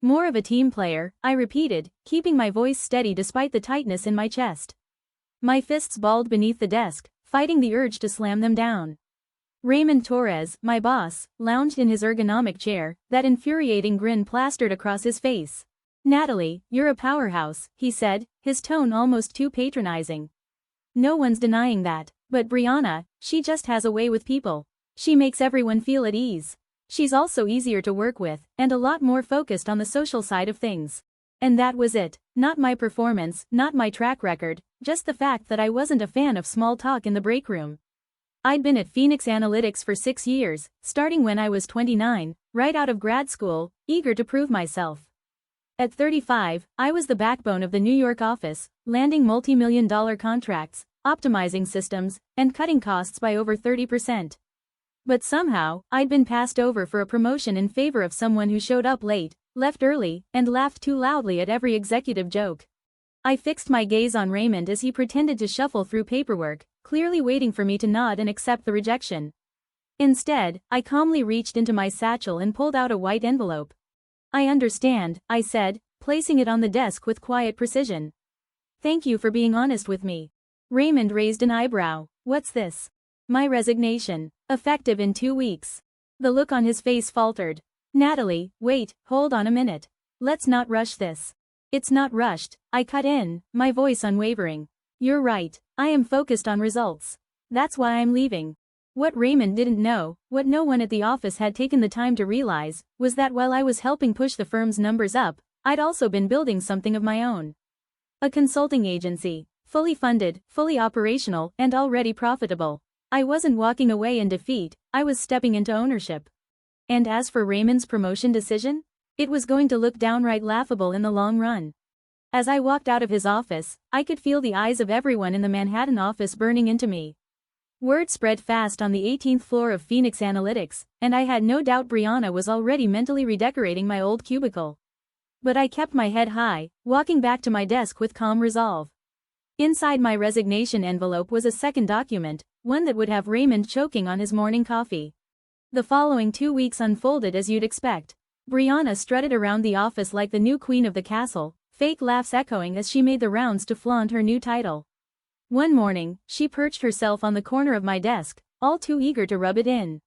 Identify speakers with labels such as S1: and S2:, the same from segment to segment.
S1: More of a team player, I repeated, keeping my voice steady despite the tightness in my chest. My fists balled beneath the desk, fighting the urge to slam them down. Raymond Torres, my boss, lounged in his ergonomic chair, that infuriating grin plastered across his face. "Natalie, you're a powerhouse," he said, his tone almost too patronizing. "No one's denying that, but Briana, she just has a way with people. She makes everyone feel at ease. She's also easier to work with, and a lot more focused on the social side of things." And that was it, not my performance, not my track record, just the fact that I wasn't a fan of small talk in the break room. I'd been at Phoenix Analytics for 6 years, starting when I was 29, right out of grad school, eager to prove myself. At 35, I was the backbone of the New York office, landing multi-million-dollar contracts, optimizing systems, and cutting costs by over 30%. But somehow, I'd been passed over for a promotion in favor of someone who showed up late, left early, and laughed too loudly at every executive joke. I fixed my gaze on Raymond as he pretended to shuffle through paperwork, clearly waiting for me to nod and accept the rejection. Instead, I calmly reached into my satchel and pulled out a white envelope. "I understand," I said, placing it on the desk with quiet precision. "Thank you for being honest with me." Raymond raised an eyebrow. "What's this?" "My resignation. Effective in 2 weeks." The look on his face faltered. "Natalie, wait, hold on a minute. Let's not rush this." "It's not rushed," I cut in, my voice unwavering. "You're right, I am focused on results. That's why I'm leaving." What Raymond didn't know, what no one at the office had taken the time to realize, was that while I was helping push the firm's numbers up, I'd also been building something of my own. A consulting agency, fully funded, fully operational, and already profitable. I wasn't walking away in defeat, I was stepping into ownership. And as for Raymond's promotion decision, it was going to look downright laughable in the long run. As I walked out of his office, I could feel the eyes of everyone in the Manhattan office burning into me. Word spread fast on the 18th floor of Phoenix Analytics, and I had no doubt Briana was already mentally redecorating my old cubicle. But I kept my head high, walking back to my desk with calm resolve. Inside my resignation envelope was a second document, one that would have Raymond choking on his morning coffee. The following 2 weeks unfolded as you'd expect. Briana strutted around the office like the new queen of the castle, fake laughs echoing as she made the rounds to flaunt her new title. One morning, she perched herself on the corner of my desk, all too eager to rub it in.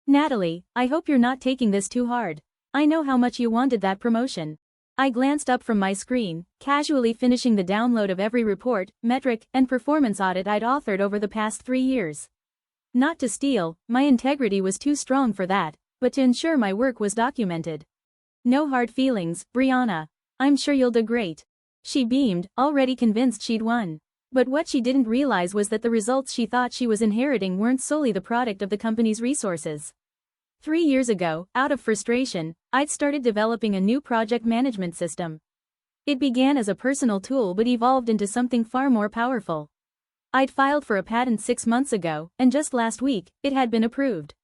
S1: "Natalie, I hope you're not taking this too hard. I know how much you wanted that promotion." I glanced up from my screen, casually finishing the download of every report, metric, and performance audit I'd authored over the past 3 years. Not to steal, my integrity was too strong for that, but to ensure my work was documented. "No hard feelings, Briana. I'm sure you'll do great." She beamed, already convinced she'd won. But what she didn't realize was that the results she thought she was inheriting weren't solely the product of the company's resources. 3 years ago, out of frustration, I'd started developing a new project management system. It began as a personal tool but evolved into something far more powerful. I'd filed for a patent 6 months ago, and just last week, it had been approved.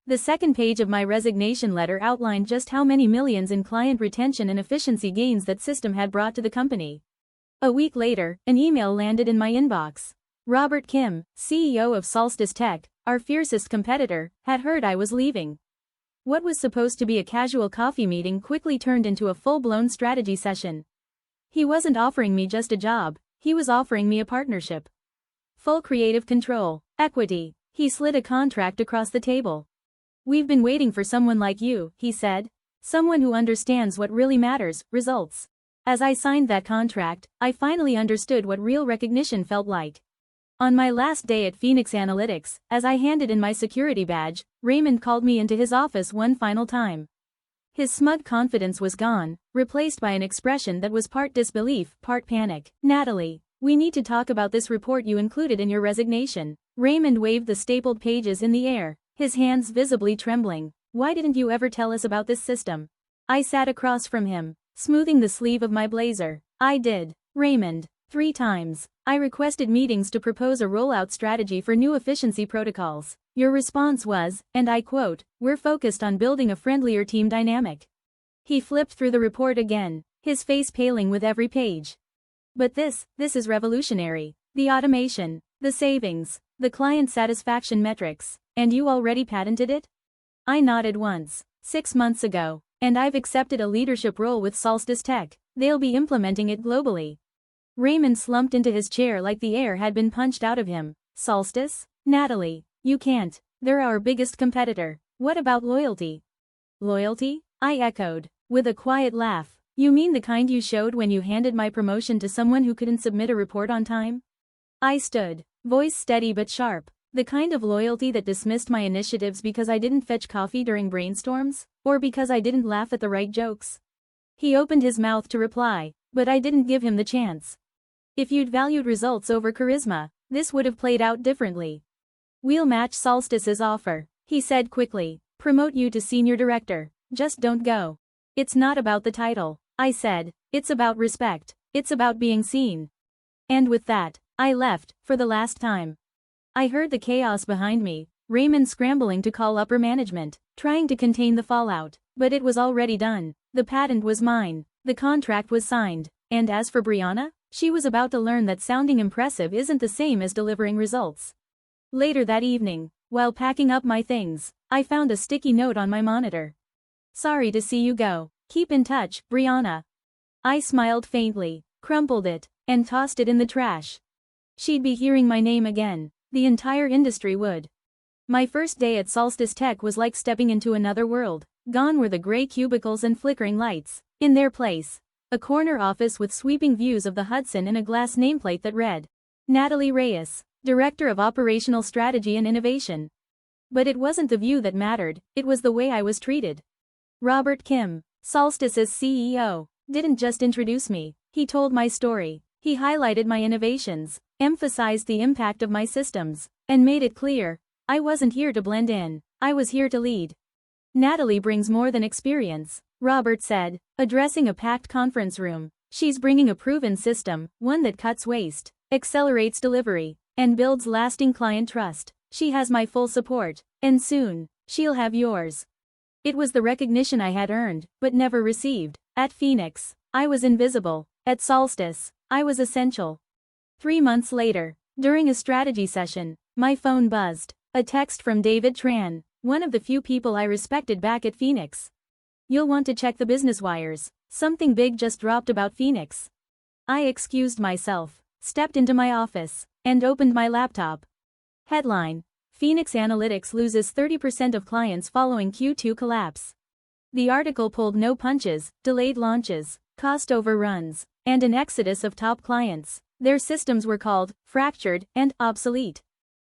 S1: The second page of my resignation letter outlined just how many millions in client retention and efficiency gains that system had brought to the company. A week later, an email landed in my inbox. Robert Kim, CEO of Solstice Tech, our fiercest competitor, had heard I was leaving. What was supposed to be a casual coffee meeting quickly turned into a full-blown strategy session. He wasn't offering me just a job, he was offering me a partnership. Full creative control, equity. He slid a contract across the table. "We've been waiting for someone like you," he said. "Someone who understands what really matters, results." As I signed that contract, I finally understood what real recognition felt like. On my last day at Phoenix Analytics, as I handed in my security badge, Raymond called me into his office one final time. His smug confidence was gone, replaced by an expression that was part disbelief, part panic. "Natalie, we need to talk about this report you included in your resignation." Raymond waved the stapled pages in the air, his hands visibly trembling. "Why didn't you ever tell us about this system?" I sat across from him, smoothing the sleeve of my blazer. "I did, Raymond. 3 times. I requested meetings to propose a rollout strategy for new efficiency protocols. Your response was, and I quote, 'We're focused on building a friendlier team dynamic.'" He flipped through the report again, his face paling with every page. "But this is revolutionary. The automation, the savings, the client satisfaction metrics, and you already patented it?" I nodded once. 6 months ago. And I've accepted a leadership role with Solstice Tech. They'll be implementing it globally. Raymond slumped into his chair like the air had been punched out of him. Solstice? Natalie, you can't. They're our biggest competitor. What about loyalty? Loyalty? I echoed, with a quiet laugh. You mean the kind you showed when you handed my promotion to someone who couldn't submit a report on time? I stood, voice steady but sharp. The kind of loyalty that dismissed my initiatives because I didn't fetch coffee during brainstorms, or because I didn't laugh at the right jokes. He opened his mouth to reply, but I didn't give him the chance. If you'd valued results over charisma, this would have played out differently. We'll match Solstice's offer, he said quickly. Promote you to senior director, just don't go. It's not about the title, I said. It's about respect. It's about being seen. And with that, I left, for the last time. I heard the chaos behind me, Raymond scrambling to call upper management, trying to contain the fallout, but it was already done. The patent was mine, the contract was signed, and as for Briana, she was about to learn that sounding impressive isn't the same as delivering results. Later that evening, while packing up my things, I found a sticky note on my monitor. Sorry to see you go. Keep in touch, Briana. I smiled faintly, crumpled it, and tossed it in the trash. She'd be hearing my name again. The entire industry would. My first day at Solstice Tech was like stepping into another world. Gone were the gray cubicles and flickering lights. In their place, a corner office with sweeping views of the Hudson and a glass nameplate that read, Natalie Reyes, Director of Operational Strategy and Innovation. But it wasn't the view that mattered, it was the way I was treated. Robert Kim, Solstice's CEO, didn't just introduce me, he told my story. He highlighted my innovations, emphasized the impact of my systems, and made it clear, I wasn't here to blend in, I was here to lead. Natalie brings more than experience, Robert said, addressing a packed conference room. She's bringing a proven system, one that cuts waste, accelerates delivery, and builds lasting client trust. She has my full support, and soon, she'll have yours. It was the recognition I had earned, but never received. At Phoenix, I was invisible. At Solstice, I was essential. 3 months later, during a strategy session, my phone buzzed. A text from David Tran, one of the few people I respected back at Phoenix. You'll want to check the business wires. Something big just dropped about Phoenix. I excused myself, stepped into my office, and opened my laptop. Headline: Phoenix Analytics loses 30% of clients following Q2 collapse. The article pulled no punches, delayed launches, cost overruns, and an exodus of top clients. Their systems were called fractured and obsolete.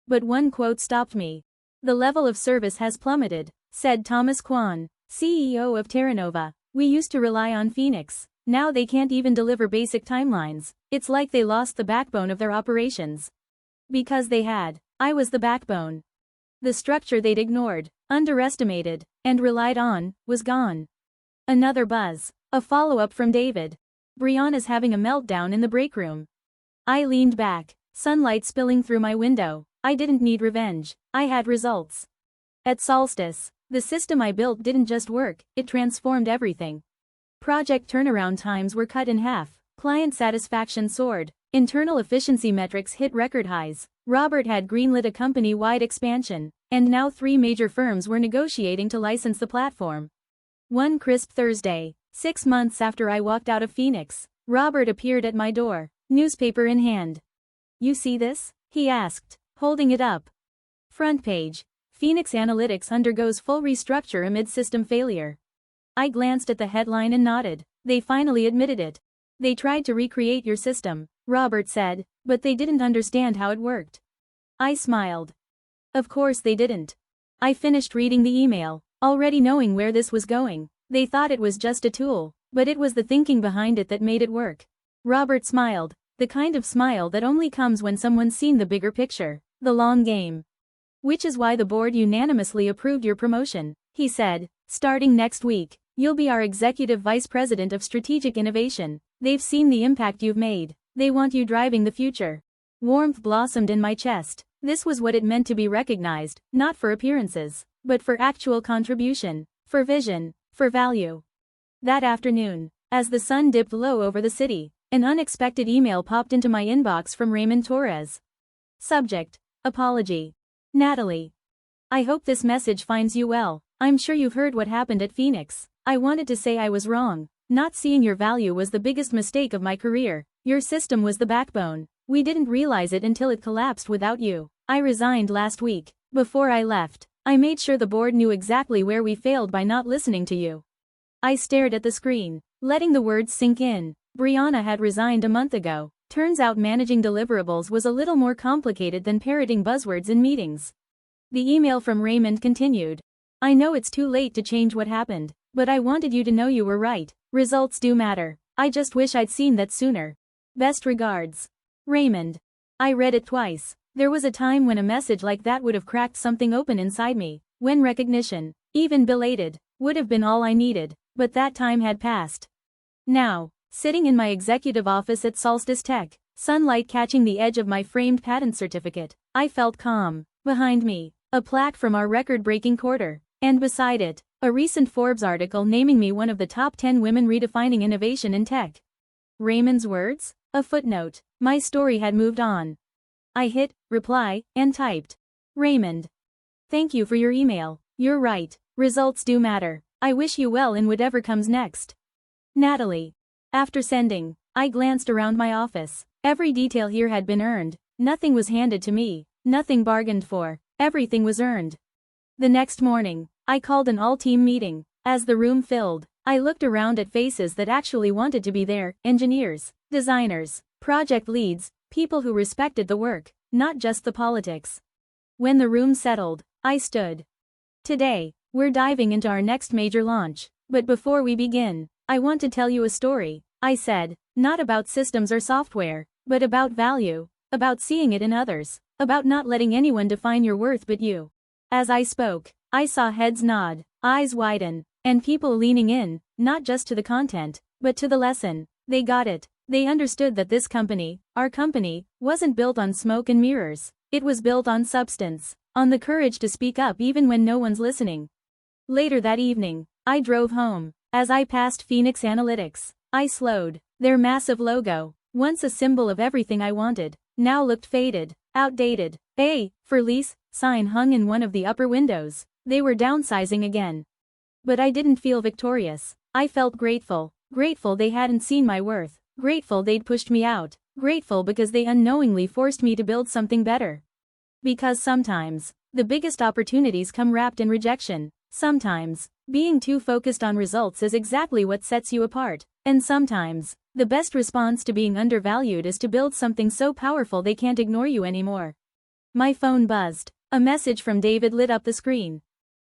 S1: But one quote stopped me. The level of service has plummeted, said Thomas Kwan, CEO of Terranova. We used to rely on Phoenix. Now they can't even deliver basic timelines. It's like they lost the backbone of their operations. Because they had. I was the backbone. The structure they'd ignored, underestimated, and relied on, was gone. Another buzz. A follow-up from David. Briana's having a meltdown in the break room. I leaned back, sunlight spilling through my window. I didn't need revenge. I had results. At Solstice, the system I built didn't just work, it transformed everything. Project turnaround times were cut in half, client satisfaction soared, internal efficiency metrics hit record highs. Robert had greenlit a company-wide expansion, and now 3 major firms were negotiating to license the platform. One crisp Thursday, 6 months after I walked out of Phoenix, Robert appeared at my door, newspaper in hand. You see this? He asked, holding it up. Front page. Phoenix Analytics undergoes full restructure amid system failure. I glanced at the headline and nodded. They finally admitted it. They tried to recreate your system, Robert said, but they didn't understand how it worked. I smiled. Of course they didn't. I finished reading the email, already knowing where this was going. They thought it was just a tool, but it was the thinking behind it that made it work. Robert smiled, the kind of smile that only comes when someone's seen the bigger picture, the long game. Which is why the board unanimously approved your promotion, he said. Starting next week, you'll be our executive vice president of strategic innovation. They've seen the impact you've made. They want you driving the future. Warmth blossomed in my chest. This was what it meant to be recognized, not for appearances, but for actual contribution, for vision, for value. That afternoon, as the sun dipped low over the city, an unexpected email popped into my inbox from Raymond Torres. Subject: Apology. Natalie. I hope this message finds you well. I'm sure you've heard what happened at Phoenix. I wanted to say I was wrong. Not seeing your value was the biggest mistake of my career. Your system was the backbone. We didn't realize it until it collapsed without you. I resigned last week. Before I left, I made sure the board knew exactly where we failed by not listening to you. I stared at the screen, letting the words sink in. Briana had resigned a month ago. Turns out managing deliverables was a little more complicated than parroting buzzwords in meetings. The email from Raymond continued. I know it's too late to change what happened, but I wanted you to know you were right. Results do matter. I just wish I'd seen that sooner. Best regards. Raymond. I read it twice. There was a time when a message like that would have cracked something open inside me, when recognition, even belated, would have been all I needed, but that time had passed. Now, sitting in my executive office at Solstice Tech, sunlight catching the edge of my framed patent certificate, I felt calm. Behind me, a plaque from our record-breaking quarter, and beside it, a recent Forbes article naming me one of the top 10 women redefining innovation in tech. Raymond's words? A footnote. My story had moved on. I hit reply and typed. Raymond. Thank you for your email. You're right. Results do matter. I wish you well in whatever comes next. Natalie. After sending, I glanced around my office. Every detail here had been earned. Nothing was handed to me. Nothing bargained for. Everything was earned. The next morning, I called an all-team meeting. As the room filled, I looked around at faces that actually wanted to be there, engineers, designers, project leads, people who respected the work, not just the politics. When the room settled, I stood. Today, we're diving into our next major launch, but before we begin, I want to tell you a story, I said, not about systems or software, but about value, about seeing it in others, about not letting anyone define your worth but you. As I spoke, I saw heads nod, eyes widen, and people leaning in, not just to the content, but to the lesson. They got it. They understood that this company, our company, wasn't built on smoke and mirrors. It was built on substance, on the courage to speak up even when no one's listening. Later that evening, I drove home. As I passed Phoenix Analytics, I slowed. Their massive logo, once a symbol of everything I wanted, now looked faded, outdated. A for lease sign hung in one of the upper windows. They were downsizing again. But I didn't feel victorious. I felt grateful. Grateful they hadn't seen my worth. Grateful they'd pushed me out. Grateful because they unknowingly forced me to build something better. Because sometimes, the biggest opportunities come wrapped in rejection. Sometimes, being too focused on results is exactly what sets you apart. And sometimes, the best response to being undervalued is to build something so powerful they can't ignore you anymore. My phone buzzed. A message from David lit up the screen.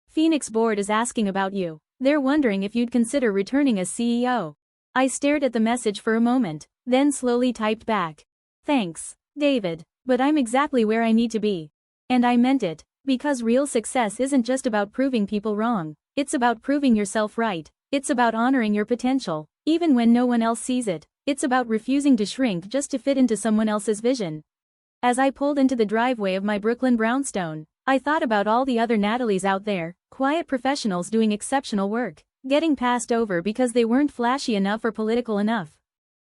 S1: Phoenix board is asking about you. They're wondering if you'd consider returning as CEO. I stared at the message for a moment, then slowly typed back. Thanks, David, but I'm exactly where I need to be. And I meant it, because real success isn't just about proving people wrong. It's about proving yourself right. It's about honoring your potential, even when no one else sees it. It's about refusing to shrink just to fit into someone else's vision. As I pulled into the driveway of my Brooklyn brownstone, I thought about all the other Natalies out there, quiet professionals doing exceptional work, getting passed over because they weren't flashy enough or political enough.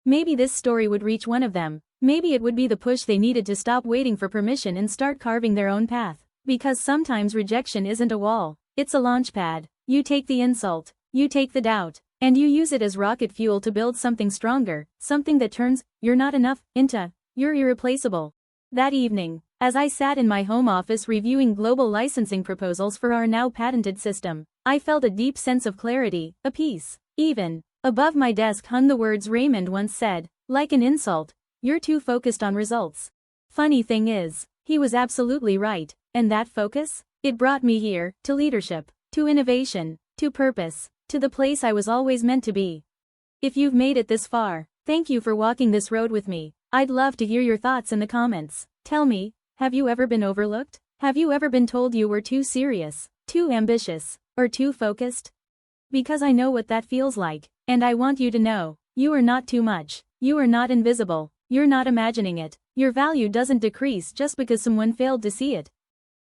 S1: Maybe this story would reach one of them. Maybe it would be the push they needed to stop waiting for permission and start carving their own path. Because sometimes rejection isn't a wall, it's a launch pad. You take the insult, you take the doubt, and you use it as rocket fuel to build something stronger, something that turns, "you're not enough," into, "you're irreplaceable." That evening, as I sat in my home office reviewing global licensing proposals for our now patented system, I felt a deep sense of clarity, a peace. Even above my desk hung the words Raymond once said, like an insult, "You're too focused on results." Funny thing is, he was absolutely right, and that focus? It brought me here, to leadership, to innovation, to purpose, to the place I was always meant to be. If you've made it this far, thank you for walking this road with me. I'd love to hear your thoughts in the comments. Tell me, have you ever been overlooked? Have you ever been told you were too serious, too ambitious, or too focused? Because I know what that feels like, and I want you to know, you are not too much, you are not invisible, you're not imagining it, your value doesn't decrease just because someone failed to see it.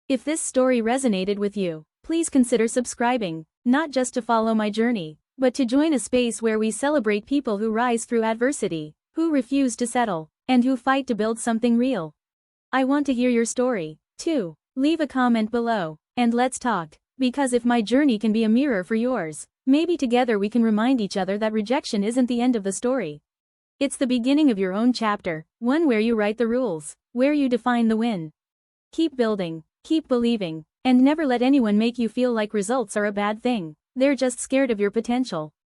S1: If this story resonated with you, please consider subscribing, not just to follow my journey, but to join a space where we celebrate people who rise through adversity, who refuse to settle, and who fight to build something real. I want to hear your story, too. Leave a comment below, and let's talk, because if my journey can be a mirror for yours, Maybe together we can remind each other that rejection isn't the end of the story. It's the beginning of your own chapter, one where you write the rules, where you define the win. Keep building, keep believing, and never let anyone make you feel like results are a bad thing. They're just scared of your potential.